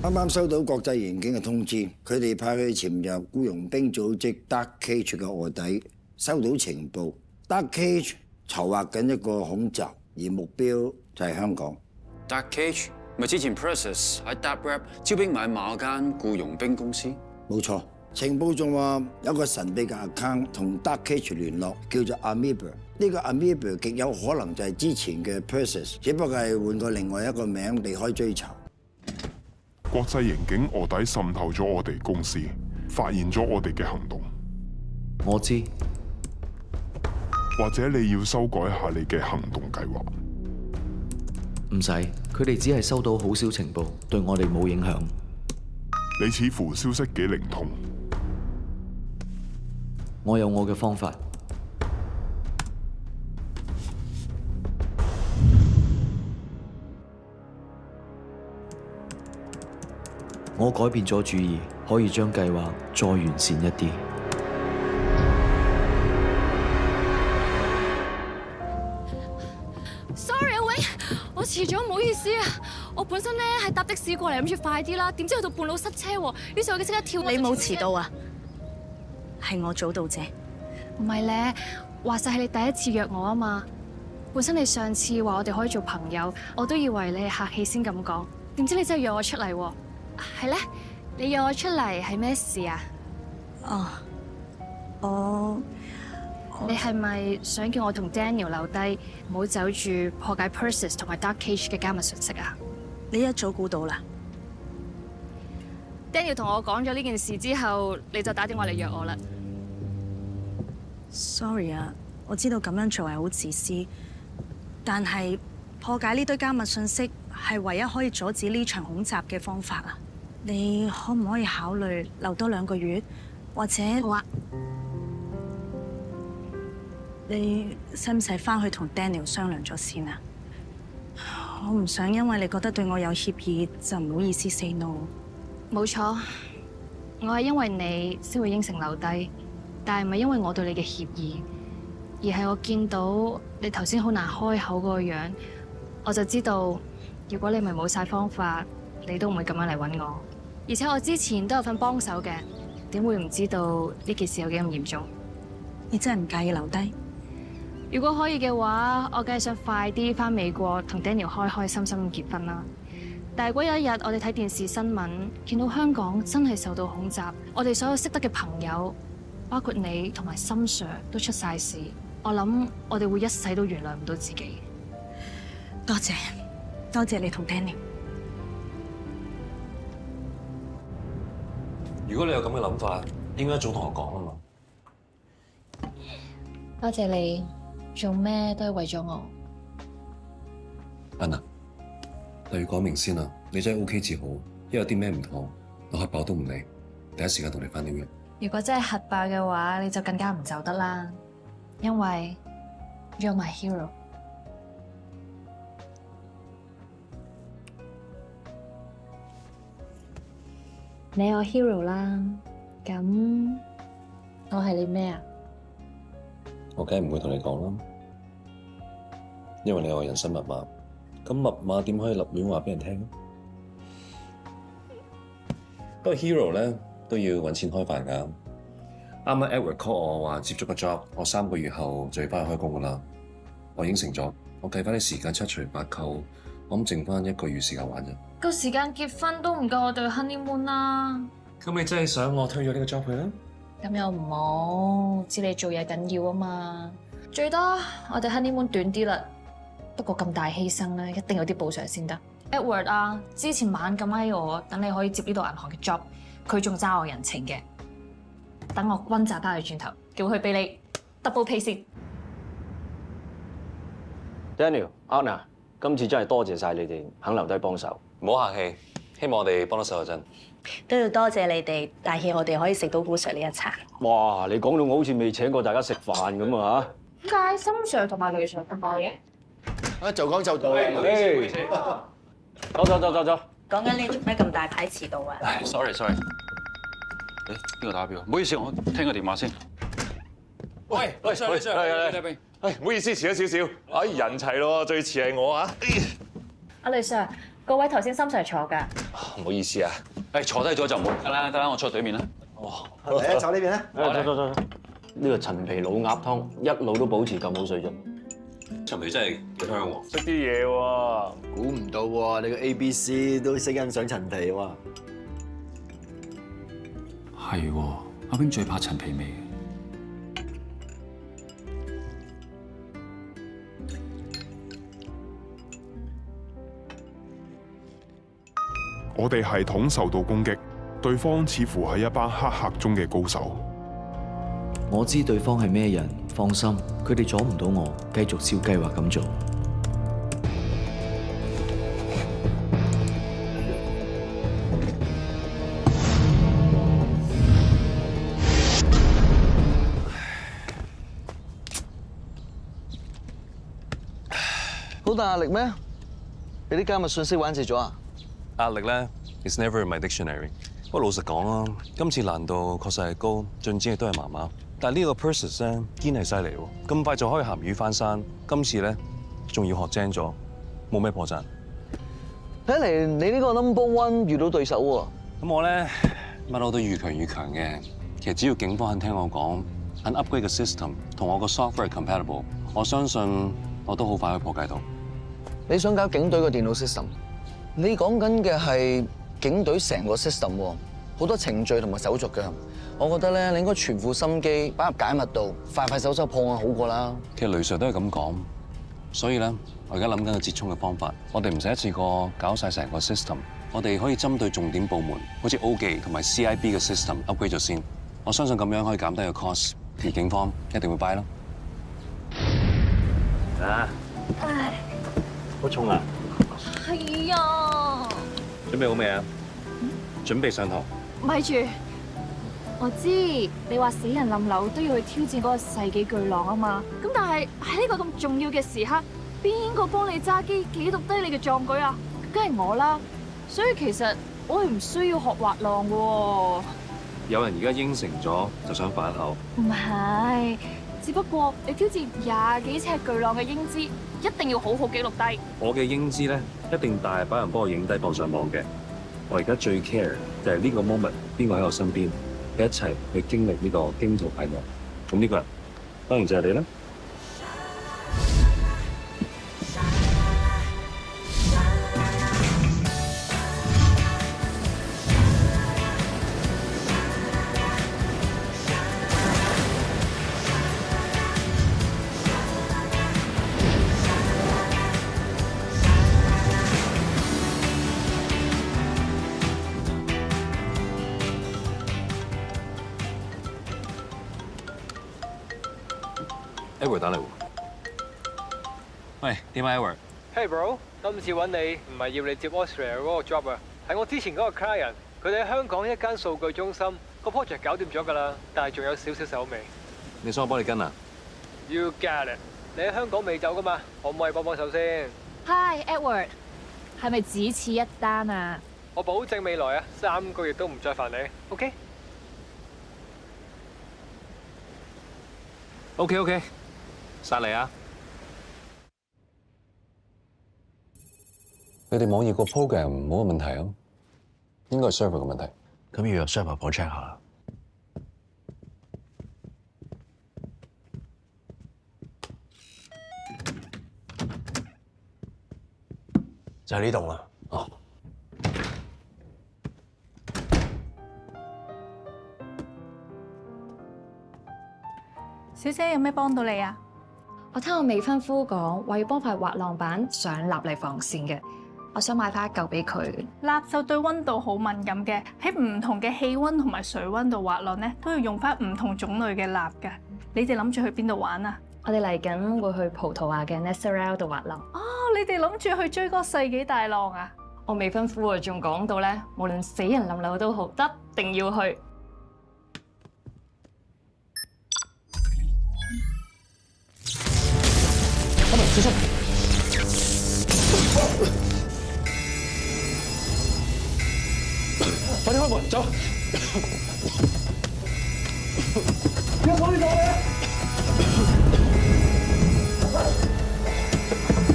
啱啱收到國際刑警嘅通知，佢哋派去潛入僱傭兵組織 Dark Cage 嘅臥底，收到情報 ，Dark Cage 籌劃緊一個恐襲，而目標就係香港。Dark Cage 咪之前 Process 喺 Dark Web 招兵買馬嗰間僱傭兵公司？冇錯，情報仲話有個神秘嘅 account 同 Dark Cage 聯絡，叫做 Amoeba。呢個 Amoeba 極有可能就係之前嘅 Process， 只不過係換過另外一個名避開追查。國際刑警臥底滲透咗我哋公司，發現咗我哋嘅行動。我知，或者你要修改下你嘅行動計劃。唔使，佢哋只係收到好少情報，對我哋冇影響。你似乎消息幾靈通。我有我嘅方法。我改變咗主意，可以將計劃再完善一啲。Sorry 啊，喂，我遲咗，唔好意思啊。我本身咧係搭的士過嚟，諗住快啲啦，點知去到半路塞車喎，於是我即刻跳。你冇遲到啊？係我早到啫。唔係咧，話晒係你第一次約我啊嘛。本身你上次話我哋可以做朋友，我都以為你係客氣先咁講，點知你真係約我出嚟喎。係咧，你約我出嚟係咩事啊？哦，你係咪想叫我同 Daniel 留低，唔好走住破解 Persis 同埋 Dark Cage 嘅加密信息啊？你一早估到啦。Daniel 同我講咗呢件事之後，你就打電話嚟約我啦。Sorry 啊，我知道咁樣做係好自私，但係破解呢堆加密信息係唯一可以阻止呢場恐襲嘅方法啊！你可唔可以考慮留多2個月，或者好啊？你使唔使翻去同 Daniel 商量咗先啊？我唔想因為你覺得對我有歉意，就唔好意思 say no。冇錯，我係因為你先會應承留低，但係唔係因為我對你嘅歉意，而係我見到你頭先好難開口嗰個樣，我就知道如果你咪冇晒方法，你都唔會咁樣嚟揾我。而且我之前都有份幫手嘅，點會唔知道呢件事有幾咁嚴重？你真係唔介意留低？如果可以嘅話，我梗係想快啲返美國同 Daniel 開開心心咁結婚啦。但係如果有一日我哋睇電視新聞，見到香港真係受到恐襲，我哋所有識得嘅朋友，包括你同埋心 Sir 都出晒事，我諗我哋會一世都原諒唔到自己。多謝，多謝你同 Daniel。如果你有咁嘅諗法，應該一早同我講啊嘛。多謝你，做咩都係為咗我。安娜，例如講明先啦，你真係 OK 至好，一有啲咩唔妥，我核爆都唔理，第一時間同你返紐約。如果真係核爆嘅話，你就更加唔走得啦，因為 You're my hero。你係我 hero 啦，咁我係你咩啊？我梗係唔會同你講啦，因為你係我人生密碼。咁密碼點可以立亂話俾人聽？不過 hero 咧都要揾錢開飯㗎。啱啱 Edward call 我話接咗個 job，我3個月後就要翻去開工㗎啦。我應承咗，我計翻啲時間7除8扣，我諗剩翻1個月時間玩啫。個時間結婚都唔夠我哋 honeymoon 啦。咁你真係想我推咗呢個 job 去啦？咁又唔好，知你做嘢緊要啊嘛。最多我哋 honeymoon 短啲啦，不過咁大犧牲咧，一定有啲補償先得。Edward 啊，之前猛咁喺我，等你可以接呢度銀行嘅 job， 佢仲爭我人情嘅。等我溫習翻佢轉頭，叫佢俾你 double pay 先。Daniel、Anna， 今次真係多謝晒你哋肯留低幫手。唔好客氣，希望我哋幫得手就真。都要多謝你哋帶挈我哋可以食到古 Sir 呢一餐。哇！你講到我好似未請過大家食飯咁啊嚇！點解心 Sir 同埋雷 Sir 咁講嘢？啊，就講就到。走。講緊你做咩咁大牌遲到啊？唉 ，sorry。誒，邊個打表？唔好意思，我聽個電話先。喂，唔好意思，遲咗少少。哎，人齊咯，最遲係我啊。阿雷 Sir，個位頭先深 Sir 坐㗎。唔好意思啊，誒坐低咗就唔好得啦，得啦，我坐對面啦。嚟啊，坐呢邊啦。坐。呢個陳皮老鴨湯一路都保持咁好水準。陳皮真係幾香喎。識啲嘢喎，估唔到喎，你個 ABC 都識欣賞陳皮喎。係喎，阿冰最怕陳皮味。我哋系統受到攻擊，對方似乎係一班黑客中嘅高手。我知對方係咩人，放心，佢哋阻唔到我，繼續照計劃咁做。好大壓力咩？俾啲加密信息玩蝕咗啊！壓力咧 is never in my dictionary。不過老實講啊，今次難度確實係高，進展亦都係麻麻。但係呢個 Persis 咧堅係犀利喎，咁快就可以鹹魚翻山。今次咧仲要學精咗，冇咩破綻。睇嚟你呢個 number one 遇到對手喎。咁我咧乜我都越強越強嘅。其實只要警方肯聽我講，肯 upgrade 個 system 同我個 software compatible， 我相信我都好快可以破解到。你想搞警隊個電腦 system？ 你講緊嘅係警隊成個 system 喎，好多程序同埋手續嘅。我覺得咧，你應該全副心機擺入解密度，快手破案好過啦。其實雷 Sir 都係咁講，所以咧，我而家諗緊個折衷嘅方法。我哋唔使一次過搞晒成個 system， 我哋可以針對重點部門，好似 O 記同埋 CIB 嘅 system upgrade 咗先。我相信咁樣可以減低個 cost， 而警方一定會 buy 咯。啊！好重啊！係啊！準備好未啊？準備上堂。咪住，我知你話死人冧樓都要去挑戰嗰個世紀巨浪啊嘛。咁但係喺呢個咁重要嘅時刻，邊個幫你揸機記錄低你嘅壯舉啊？梗係我啦。所以其實我係唔需要學滑浪嘅。有人而家應承咗，就想反口。唔係，只不過你挑戰20幾尺巨浪嘅英姿，一定要好好記錄低。我嘅英姿咧，一定大把人幫我影低放上網嘅。我而家最 care 就係呢個 moment， 邊個喺我身邊，一齊去經歷呢個驚濤駭浪。咁呢個人當然就係你啦。Edward 打嚟喎。喂，點啊 Edward？ Hey bro， 今次揾你唔係要你接 Austria 嗰個 job 啊，係我之前嗰個 client， 佢哋喺香港一間數據中心個 project 搞掂咗㗎啦，但係仲有少少手尾。你想我幫你跟啊 You get it？ 你喺香港未走㗎嘛？可唔可以幫手先 Hi Edward， 係咪只此一單啊？我保證未來啊3個月都唔再煩你 ，OK？ OK， 殺嚟啊！你哋網頁個 program 冇乜問題啊？應該係 server 嘅問題。咁要有 server 幫 check 下。就係呢棟啦。哦。小姐有咩幫到你啊？我聽我未婚夫講，話要幫塊滑浪板上蠟嚟防線嘅，我想買翻一嚿俾佢。蠟就對溫度好敏感嘅，喺唔同嘅氣溫同埋水溫度滑浪咧，都要用翻唔同種類嘅蠟㗎。你哋諗住去邊度玩啊？我哋嚟緊會去葡萄牙嘅 Nassareal 度滑浪。哦，你哋諗住去追嗰個世紀大浪啊？我未婚夫啊，仲講到咧，無論死人冧樓都好，一定要去。小心！快啲開門，走！有冇呢度嘅？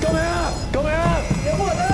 救命啊！救命啊！有冇人啊？